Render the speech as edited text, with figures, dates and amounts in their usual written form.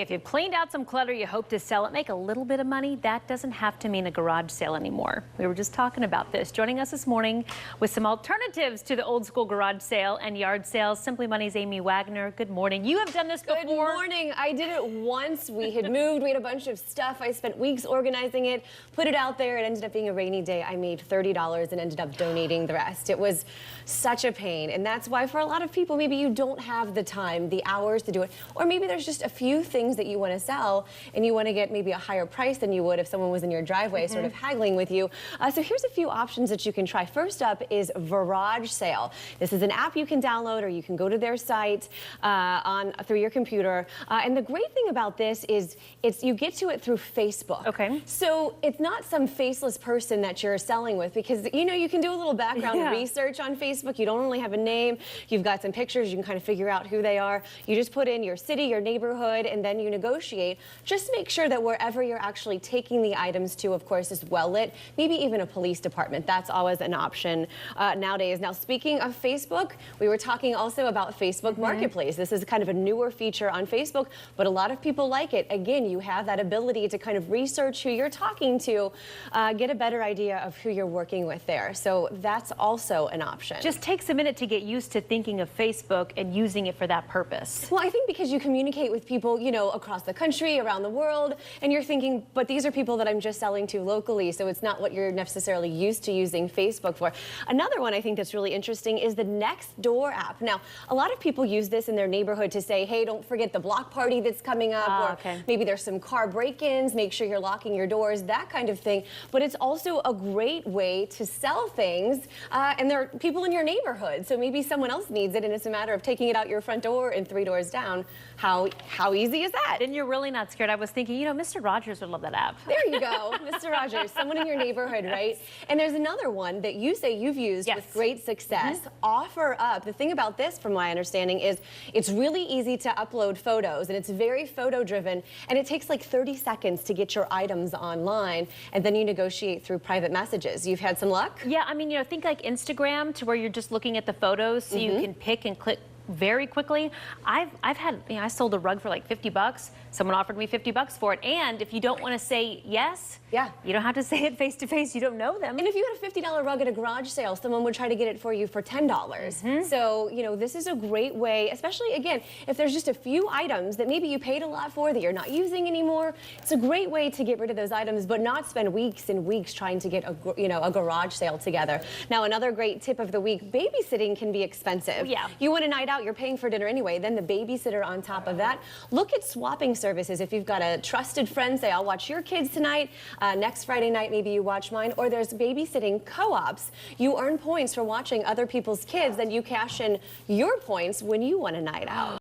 If you've cleaned out some clutter, you hope to sell it, make a little bit of money. That doesn't have to mean a garage sale anymore. We were just talking about this. Joining us this morning with some alternatives to the old school garage sale and yard sales, Simply Money's Amy Wagner. Good morning. You have done this before. Good morning. I did it once. We had moved. We had a bunch of stuff. I spent weeks organizing it, put it out there. It ended up being a rainy day. I made $30 and ended up donating the rest. It was such a pain. And that's why for a lot of people, maybe you don't have the time, the hours to do it. Or maybe there's just a few things that you want to sell and you want to get maybe a higher price than you would if someone was in your driveway sort of haggling with you. So here's a few options that you can try. First up is Garage Sale. This is an app you can download, or you can go to their site through your computer. And the great thing about this is you get to it through Facebook. Okay. So it's not some faceless person that you're selling with, because you can do a little background research on Facebook. You don't only have a name. You've got some pictures. You can kind of figure out who they are. You just put in your city, your neighborhood, and then you negotiate. Just make sure that wherever you're actually taking the items to, of course, is well lit. Maybe even a police department. That's always an option nowadays. Now, speaking of Facebook, we were talking also about Facebook Marketplace. This is kind of a newer feature on Facebook, but a lot of people like it. Again, you have that ability to kind of research who you're talking to, get a better idea of who you're working with there. So that's also an option. Just takes a minute to get used to thinking of Facebook and using it for that purpose. Well, I think because you communicate with people, across the country, around the world, and you're thinking, but these are people that I'm just selling to locally, so it's not what you're necessarily used to using Facebook for. Another one I think that's really interesting is the Nextdoor app. Now, a lot of people use this in their neighborhood to say, hey, don't forget the block party that's coming up, or maybe there's some car break-ins, make sure you're locking your doors, that kind of thing. But it's also a great way to sell things, and there are people in your neighborhood, so maybe someone else needs it, and it's a matter of taking it out your front door and 3 doors down. How easy is that? And you're really not scared. I was thinking, Mr. Rogers would love that app. There you go, Mr. Rogers, someone in your neighborhood, right? And there's another one that you say you've used with great success, OfferUp. The thing about this, from my understanding, is it's really easy to upload photos, and it's very photo driven, and it takes like 30 seconds to get your items online, and then you negotiate through private messages. You've had some luck? Yeah, I mean, think like Instagram, to where you're just looking at the photos, so you can pick and click very quickly. I've had, I sold a rug for like $50. Someone offered me $50 for it. And if you don't want to say yes, you don't have to say it face to face. You don't know them. And if you had a $50 rug at a garage sale, someone would try to get it for you for $10. So, this is a great way, especially, again, if there's just a few items that maybe you paid a lot for that you're not using anymore. It's a great way to get rid of those items, but not spend weeks and weeks trying to get a garage sale together. Now, another great tip of the week, babysitting can be expensive. You want a night out, you're paying for dinner anyway, then the babysitter on top of that. Look at swapping services. If you've got a trusted friend, say, I'll watch your kids tonight, next Friday night maybe you watch mine, or there's babysitting co-ops. You earn points for watching other people's kids, then you cash in your points when you want a night out.